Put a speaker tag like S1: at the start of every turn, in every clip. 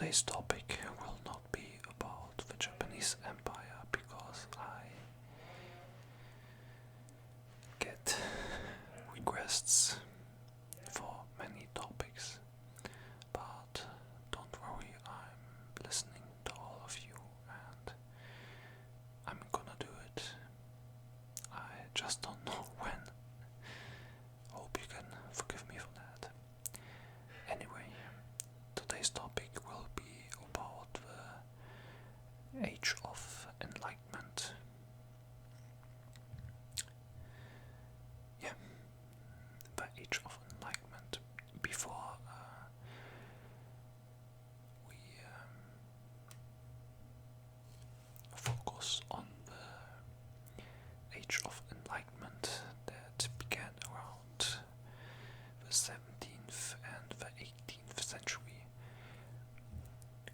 S1: today's topic will not be about the Japanese Empire because I get requests for many topics, but don't worry, I'm listening to all of you and I'm gonna do it. I just don't know when. Hope you can forgive me for that. Anyway, today's topic will be about the Age of Enlightenment. Yeah, the Age of Enlightenment. Before we focus on the Age of Enlightenment that began around the 17th and the 18th century,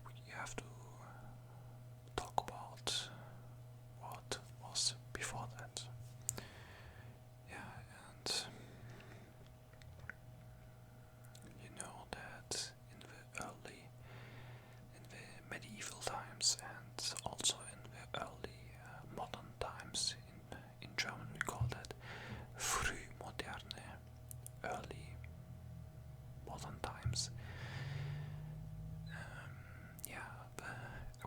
S1: we have to talk about what was before that. Yeah, and you know that in the medieval times and also in the early modern times, in German we call that Frühmoderne, early modern times. The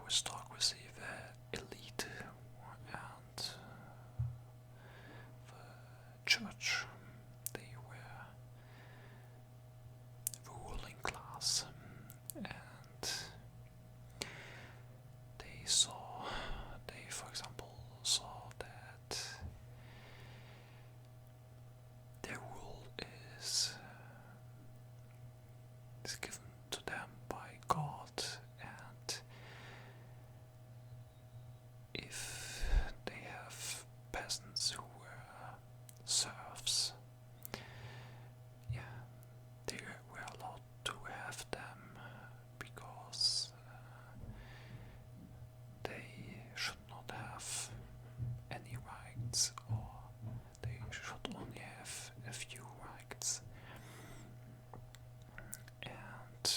S1: aristocracy, the elite, and the church, they were the ruling class, and they for example saw that their rule is given to them by God, and if they have peasants who were serfs, yeah, they were allowed to have them because they should not have any rights, or they should only have a few rights. And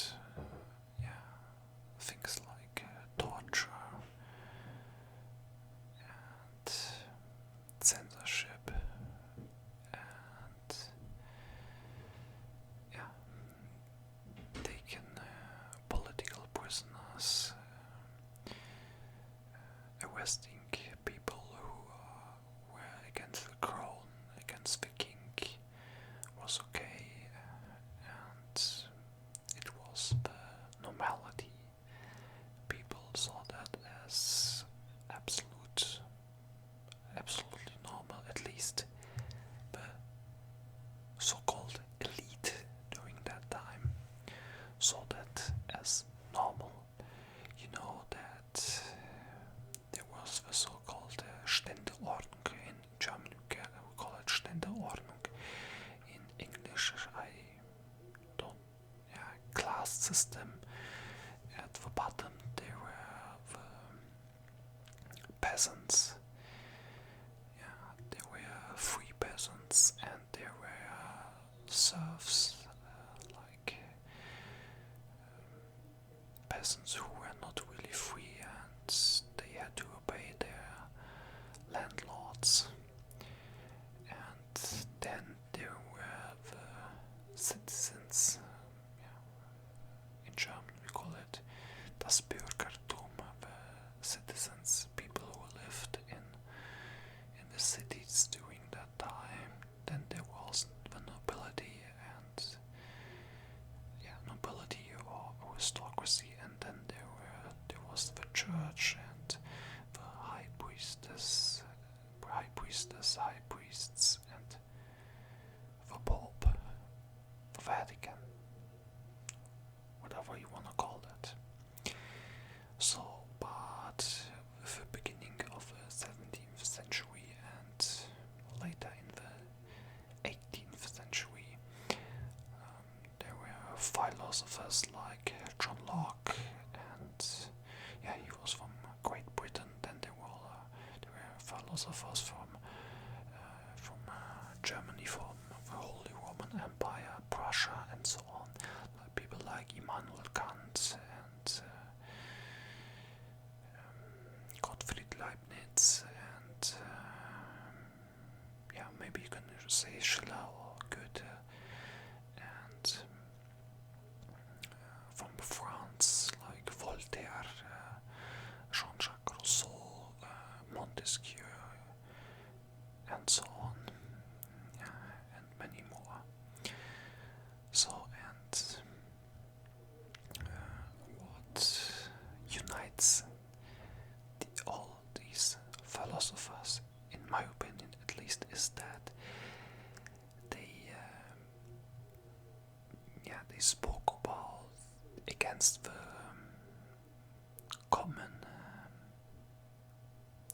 S1: things like torture and censorship and taking political prisoners, arresting people who were against the crown, against the king, was okay, and it was the normality. People saw that as absolutely normal. At least the so-called elite during that time saw that as normal. You know that there was the so-called Ständeordnung. In German we call it Ständeordnung. In English I don't, class system. At the bottom there were the peasants. There were free peasants and there were serfs, like peasants who were not really free and they had to obey their landlords. And then there were the citizens. In German we call it das Bürgertum, the citizens, people who lived in the cities during that time. Then there was the nobility and nobility or aristocracy, and then there was the church and the high priests, and the Pope, the Vatican, whatever you want to call that. So, but with the beginning of the 17th century and later in the 18th century, there were philosophers like John Locke, and he was from Great Britain. Then there were philosophers from Germany, from the Holy Roman Empire, Prussia, and so on. Like people like Immanuel Kant and say Schiller or Goethe, and from France like Voltaire, Jean-Jacques Rousseau, Montesquieu, and so on, and many more. So, and what unites all these philosophers, in my opinion at least, is that they spoke about against the common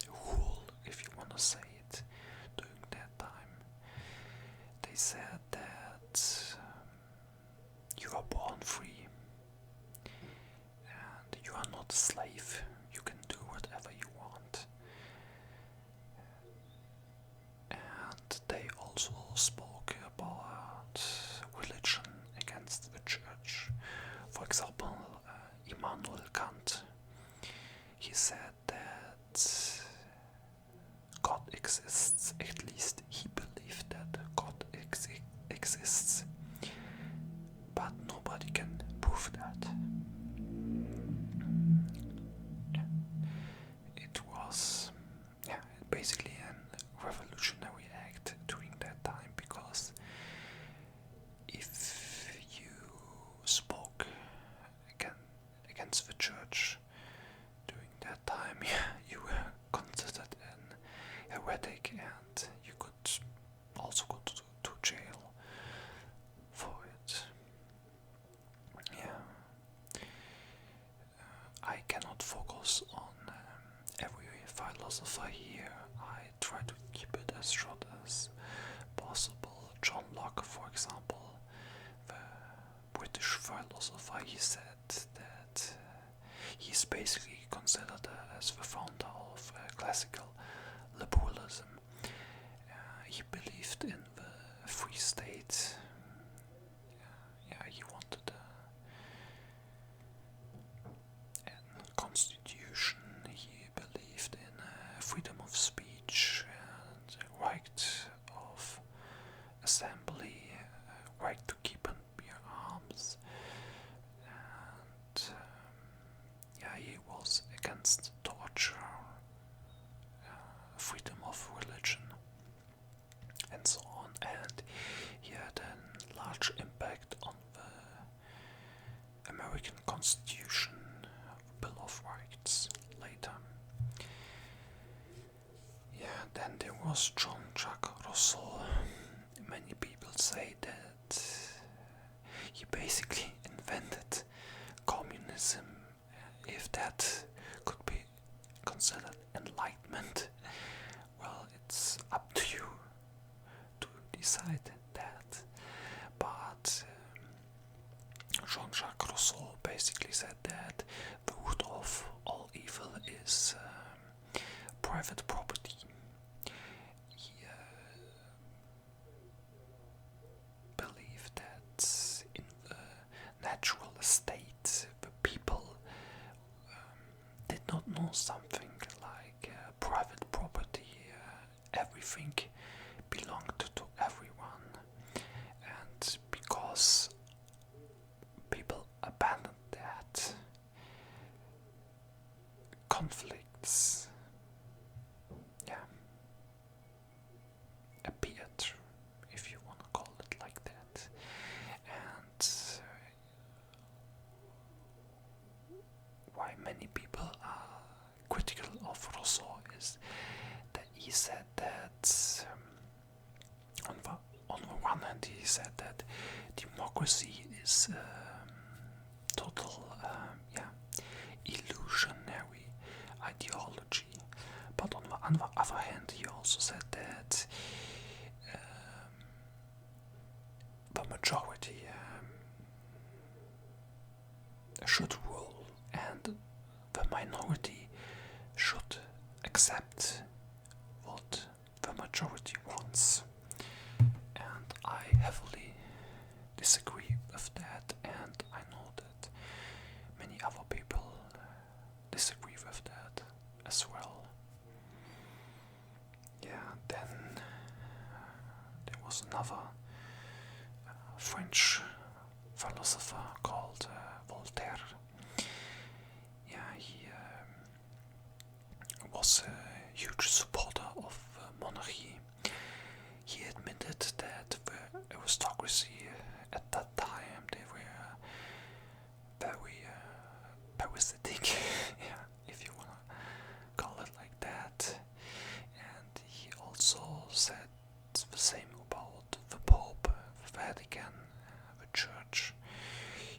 S1: rule, if you want to say it, during that time. They said that you are born free and you are not a slave. You can do whatever you want. And they also spoke about religion against the church. For example, Immanuel Kant, he said that God exists, at least he believed that God exists, but nobody can prove that. It was basically a revolutionary act during that time, because if you spoke against the church during that time, you were considered an heretic, and you could also go to jail for it. I cannot focus on every philosopher here. I try to keep it as short as possible. John Locke, for example, the British philosopher, he said that he's basically considered as the founder of classical liberalism. He believed in the free state. He wanted a constitution. He believed in freedom of speech and right of assembly, right to keep and bear arms, and he was against torture, freedom of religion, and so on. And he had a large impact on the American Constitution, Bill of Rights, later. Then there was Jean-Jacques Rousseau. Many people say that he basically invented communism, if that could be considered enlightenment. Well, it's up to you to decide that. But Jean-Jacques Rousseau basically said that the root of all evil is private property. He believed that in the natural state, the people did not know something like private property. Everything belonged to everyone, and because people abandoned that, conflicts appeared, if you want to call it like that. And why many people are critical of Rousseau is that he said that on the one hand he said that democracy is total illusionary ideology, but on the other hand he also said that the majority should rule and the minority should accept what the majority wants. And I heavily disagree with that, and I know that many other people disagree with that as well. Then there was another French philosopher called Voltaire. Yeah, he was a huge supporter of monarchy. He admitted that the aristocracy at that time, they were very parasitic, yeah, if you wanna call it like that. And he also said the same about the Pope, the Vatican, the Church.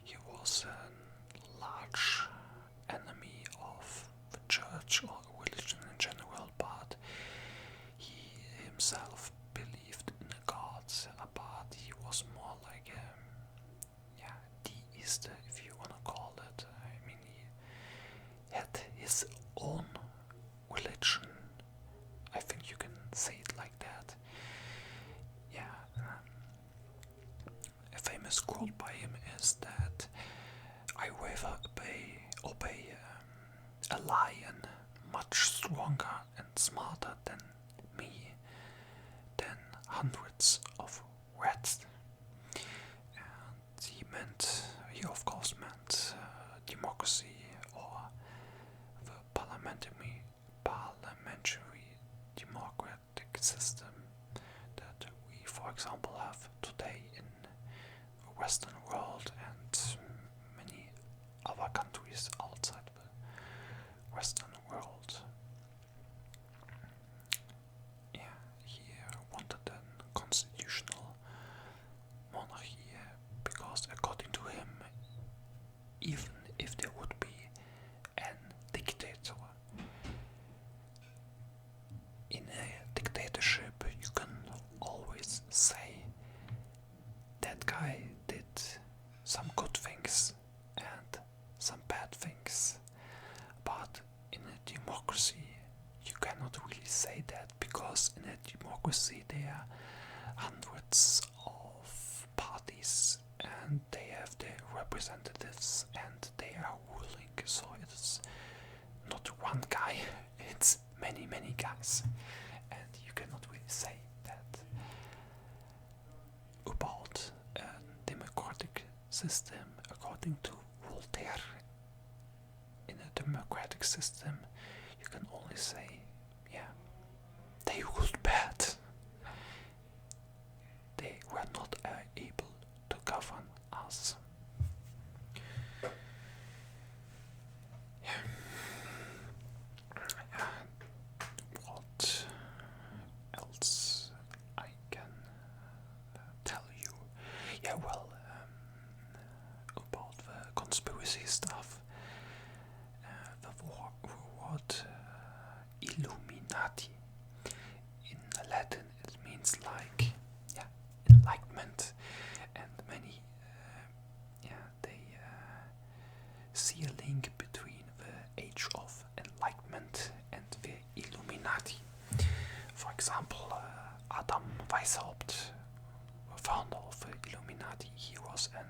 S1: He was a large enemy of the Church or religion in general, but he himself believed in a God, but he was more like a deist, if you wanna call it. I mean, he had his own religion. I think you can say it like that. Yeah. A famous quote by him is that I rather obey a lion much stronger and smarter than me than hundreds of rats. And he of course meant democracy, or the parliamentary democratic system that we, for example, have today in the Western world and many other countries outside the Western world. Yeah, he wanted a constitutional monarchy because, according to him, even if there would be an dictator, in a dictatorship you can always say that guy did some good things and some bad things, but in a democracy you cannot really say that, because in a democracy there are hundreds of parties and they have their representatives and they are ruling, so it's not one guy, it's many guys, and you cannot really say that about a democratic system. According to Voltaire, in a democratic system you can only say, yeah, they ruled bad, they were not able to govern us. What else I can tell you? Yeah, well, about the conspiracy stuff, the word Illuminati, in Latin it means like, yeah, enlightenment, and many they see a link between the Age of Enlightenment and the Illuminati. For example, Adam Weishaupt, founder of the Illuminati, he was an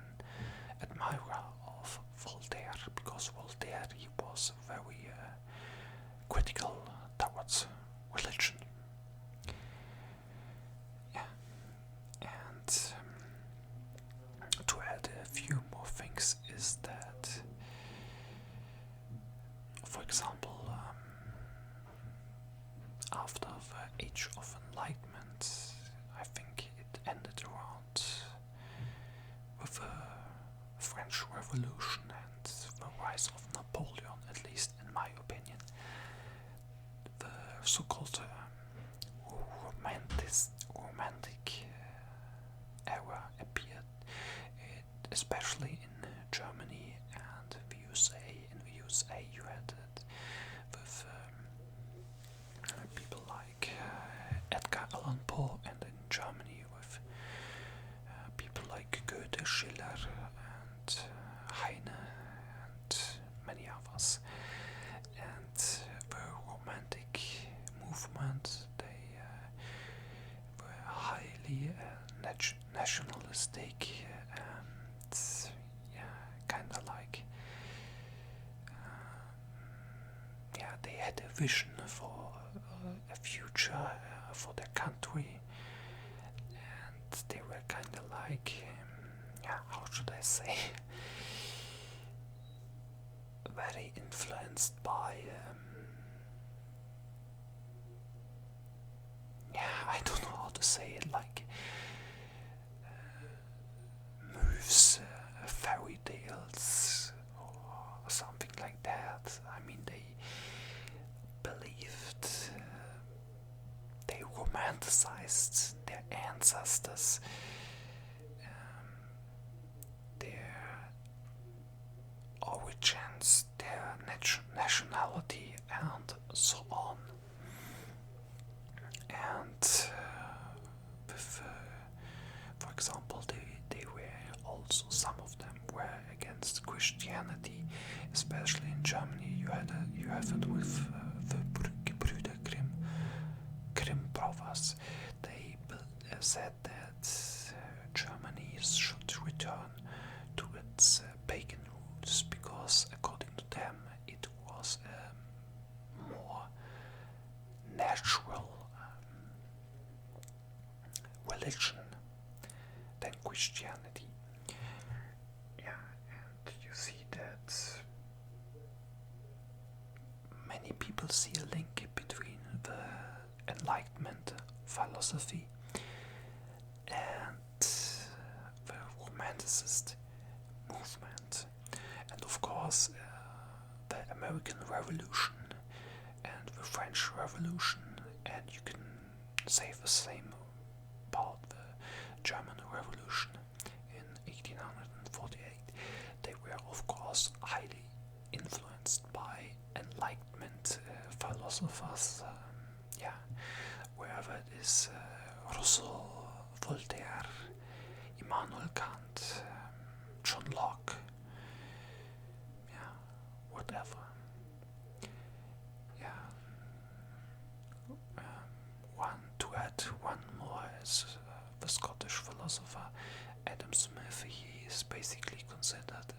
S1: admirer of Voltaire, because Voltaire, he was very critical towards religion. Yeah, and to add a few more things is that, for example, after the Age of Enlightenment, I think it ended around with the French Revolution and the rise of Napoleon, at least in my opinion. The so-called romantic era appeared, especially in Germany and the USA. In the USA you had it with people like Edgar Allan Poe, and in Germany with people like Goethe, Schiller, and Heine, and many others. And the romantic movement, they were highly nationalistic, and kinda like they had a vision for a future for their country, and they were kind of like, yeah, how should I say, very influenced by, yeah, I don't know how to say it, like moves, fairy tales, or something like that. I mean, they believed, they romanticized their ancestors, their origins, their nationality, and so on. And with, for example, they were also, some of them were against Christianity, especially in Germany. You have it with the Brüder Grimm brothers. They said that Germany should return to its pagan roots because, according to them, it was a more natural religion than Christianity. Yeah, and you see that many people see a link between the Enlightenment philosophy and the Romanticist movement, and of course the American Revolution and the French Revolution, and you can say the same about the German Revolution in 1848. They were, of course, highly influenced by Enlightenment philosophers, yeah, wherever it is, Rousseau, Voltaire, Immanuel Kant, John Locke, yeah, whatever. Yeah. To add one more is the Scottish philosopher Adam Smith. He is basically considered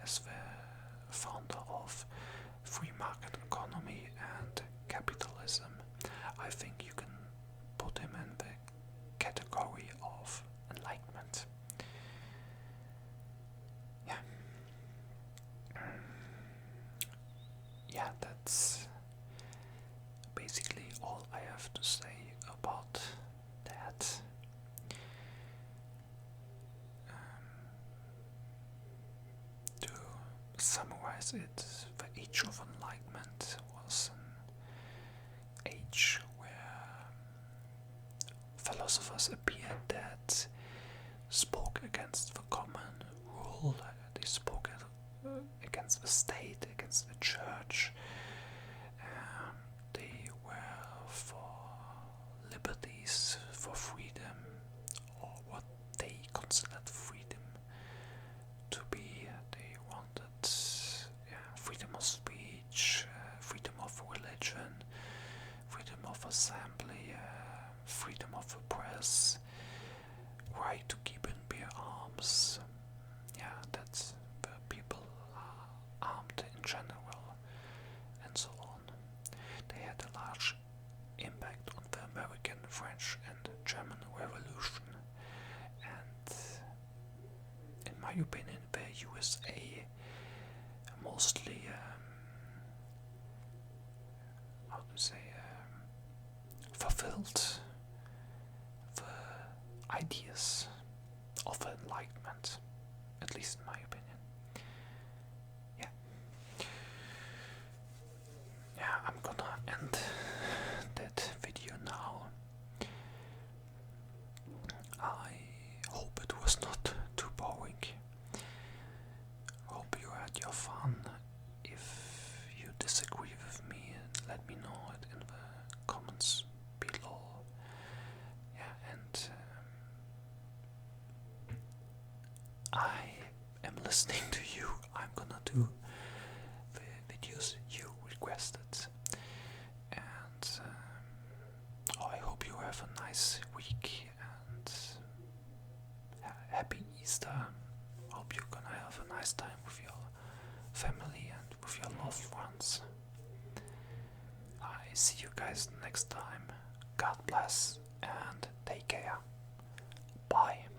S1: as the founder of free market economy and capitalism. I think you can put him in the category of enlightenment. Yeah. Yeah, that's basically all I have to say about that. To summarize it, the Age of Enlightenment was an age where philosophers appeared that spoke against the common rule, they spoke against the state, against the church. They were for liberties, for freedom, or what they considered freedom to be. They wanted freedom of speech, freedom of religion, freedom of assembly, freedom of the press, right to keep and bear arms. Yeah, that's the people armed in general, and so on. They had a large impact on the American, French, and German Revolution, and in my opinion, the USA mostly, how to say, fulfilled the ideas of enlightenment, at least in my opinion. Yeah, I'm gonna end that video now. I hope it was not too boring. Hope you had your fun. If you disagree with me, let me know it in the comments below. Yeah, and I am listening to you. I'm gonna do the videos you requested. And I hope you have a nice week and happy Easter. Hope you're gonna have a nice time with your family and with your loved ones. I see you guys next time. God bless and take care. Bye.